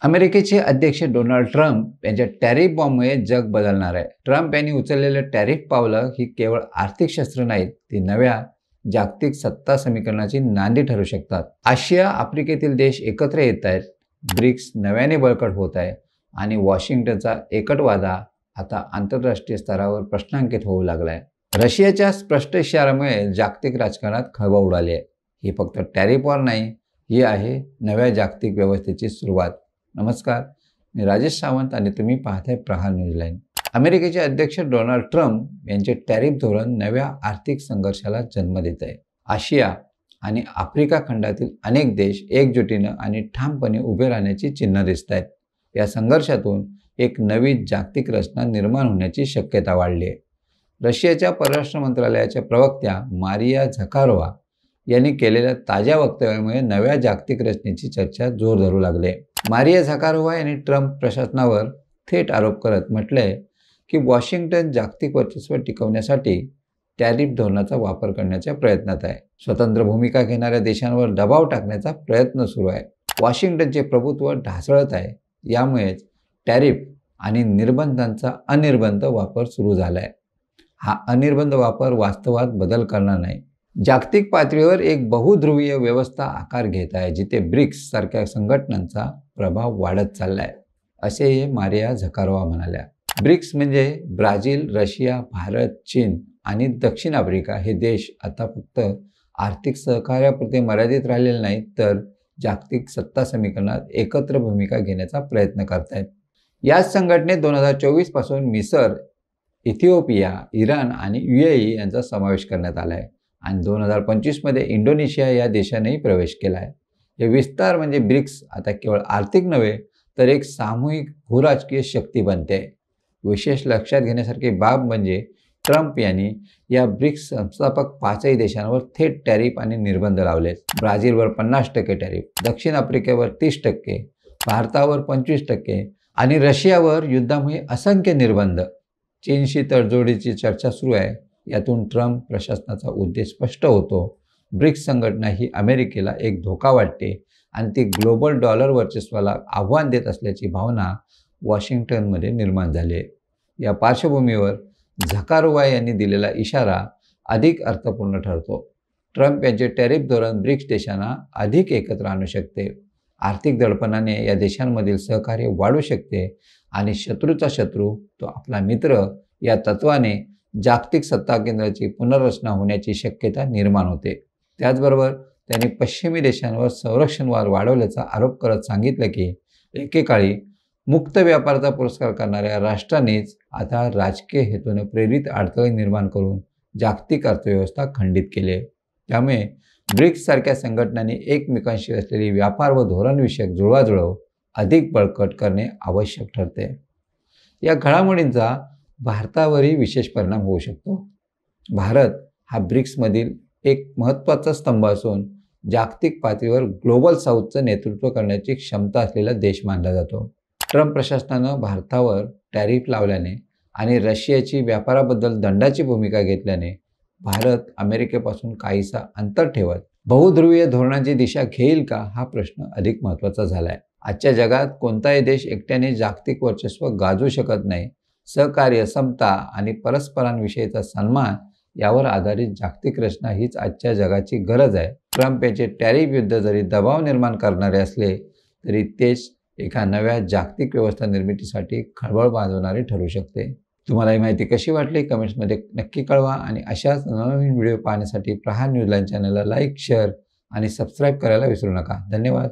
अमेरिकेचे अध्यक्ष Donald Trump यांच्या टॅरिफ बॉम्बमुळे जग बदलणार आहे. ट्रम्प यांनी उचललेलं टॅरिफ पावलं ही केवळ आर्थिक शस्त्र नाहीत, ती नव्या जागतिक सत्ता समीकरणाची नांदी ठरू शकतात. आशिया आफ्रिकेतील देश एकत्र येत आहेत, ब्रिक्स नव्याने बळकट होत आहे आणि वॉशिंग्टनचा एकटवादा आता आंतरराष्ट्रीय स्तरावर प्रश्नांकित होऊ लागलाय. रशियाच्या स्पष्ट इशाऱ्यामुळे जागतिक राजकारणात खळबळ उडाली आहे. ही फक्त टॅरिफ वॉर नाही, ही आहे नव्या जागतिक व्यवस्थेची सुरुवात. नमस्कार, मी राजेश सावंत आणि तुम्ही पाहताय प्रहार न्यूझीलँड. अमेरिकेचे अध्यक्ष डोनाल्ड ट्रम्प यांचे टॅरिफ धोरण नव्या आर्थिक संघर्षाला जन्म देत आहे. आशिया आणि आफ्रिका खंडातील अनेक देश एकजुटीनं आणि ठामपणे उभे राहण्याची चिन्ह दिसत आहेत. या संघर्षातून एक नवी जागतिक रचना निर्माण होण्याची शक्यता वाढली आहे. रशियाच्या परराष्ट्र मंत्रालयाच्या प्रवक्त्या मारिया झखारोवा यांनी केलेल्या ताज्या वक्तव्यामुळे नव्या जागतिक रचनेची चर्चा जोर धरू लागली. मारिया झखारोवा यांनी ट्रम्प प्रशासनावर थेट आरोप करत म्हटलंय की वॉशिंग्टन जागतिक वर्चस्व टिकवण्यासाठी टॅरिफ धोरणाचा वापर करण्याच्या प्रयत्नात आहे. स्वतंत्र भूमिका घेणाऱ्या देशांवर दबाव टाकण्याचा प्रयत्न सुरू आहे. वॉशिंग्टनचे प्रभुत्व ढासळत आहे. यामुळेच टॅरिफ आणि निर्बंधांचा अनिर्बंध वापर सुरू झाला आहे. हा अनिर्बंध वापर वास्तवात बदल करणार नाही. जागतिक पातळीवर एक बहुध्रुवीय व्यवस्था आकार घेत आहे, जिथे ब्रिक्स सारख्या संघटनांचा प्रभाव वाढत चाललाय, असे मारिया झखारोवा म्हणाल्या. ब्रिक्स म्हणजे ब्राझील, रशिया, भारत, चीन आणि दक्षिण आफ्रिका हे देश आता फक्त आर्थिक सहकार्यापुरते मर्यादित राहिलेले नाहीत, तर जागतिक सत्ता समीकरणात एकत्र भूमिका घेण्याचा प्रयत्न करतायत. याच संघटनेत 2024 पासून मिसर, इथिओपिया, इराण आणि UAE यांचा समावेश करण्यात आला आहे आणि 2025 मध्ये इंडोनेशिया या देशानेही प्रवेश केला आहे. हे विस्तार म्हणजे ब्रिक्स आता केवळ आर्थिक नव्हे, तर एक सामूहिक भूराजकीय शक्ती बनते. विशेष लक्षात घेण्यासारखी बाब म्हणजे ट्रम्प यांनी या ब्रिक्स संस्थापक 5ही देशांवर थेट टॅरिफ आणि निर्बंध लावलेत. ब्राझीलवर 50% टॅरिफ, दक्षिण आफ्रिकेवर 30%, भारतावर 25% आणि रशियावर युद्धामुळे असंख्य निर्बंध. चीनशी तडजोडीची चर्चा सुरू आहे. यातून ट्रम्प प्रशासनाचा उद्देश स्पष्ट होतो. ब्रिक्स संघटना ही अमेरिकेला एक धोका वाटते आणि ती ग्लोबल डॉलर वर्चस्वाला आव्हान देत असल्याची भावना वॉशिंग्टनमध्ये निर्माण झाली आहे. या पार्श्वभूमीवर झखारोवा यांनी दिलेला इशारा अधिक अर्थपूर्ण ठरतो. ट्रम्प यांचे टॅरिफ धोरण ब्रिक्स देशांना अधिक एकत्र आणू शकते. आर्थिक दडपणाने या देशांमधील सहकार्य वाढू शकते आणि शत्रूचा शत्रू तो आपला मित्र या तत्वाने जागतिक सत्ता केंद्राची पुनर्रचना होण्याची शक्यता निर्माण होते. त्याचबरोबर त्यांनी पश्चिमी देशांवर संरक्षण वार वाढवल्याचा आरोप करत सांगितलं की एकेकाळी मुक्त व्यापाराचा पुरस्कार करणाऱ्या राष्ट्रांनीच आता राजकीय हेतूने प्रेरित अडथळे निर्माण करून जागतिक अर्थव्यवस्था खंडित केली आहे. त्यामुळे ब्रिक्स सारख्या संघटनांनी एकमेकांशी असलेली व्यापार व धोरणविषयक जुळवाजुळव अधिक बळकट करणे आवश्यक ठरते. या घडामोडींचा भारतावरही विशेष परिणाम होऊ शकतो. भारत हा ब्रिक्समधील एक महत्त्वाचा स्तंभ असून जागतिक पातळीवर ग्लोबल साऊथचं नेतृत्व करण्याची क्षमता असलेला देश मानला जातो. ट्रम्प प्रशासनानं भारतावर टॅरिफ लावल्याने आणि रशियाची व्यापाराबद्दल दंडाची भूमिका घेतल्याने भारत अमेरिकेपासून काहीसा अंतर ठेवत बहुध्रुवीय धोरणांची दिशा घेईल का, हा प्रश्न अधिक महत्त्वाचा झाला आहे. आजच्या जगात कोणताही देश एकट्याने जागतिक वर्चस्व गाजवू शकत नाही. सहकार्य, समता आणि परस्परांविषयीचा सन्मान यावर आधारित जागतिक रचना हीच आजच्या जगाची गरज आहे. ट्रम्प यांचे टॅरिफ युद्ध जरी दबाव निर्माण करणारे असले तरी तेच एका नव्या जागतिक व्यवस्था निर्मितीसाठी खळबळ बांधवणारे ठरू शकते. तुम्हाला ही माहिती कशी वाटली कमेंट्समध्ये नक्की कळवा आणि अशाच नवनवीन व्हिडिओ पाहण्यासाठी प्रहार न्यूझीलँड चॅनलला लाईक, शेअर आणि सबस्क्राईब करायला विसरू नका. धन्यवाद.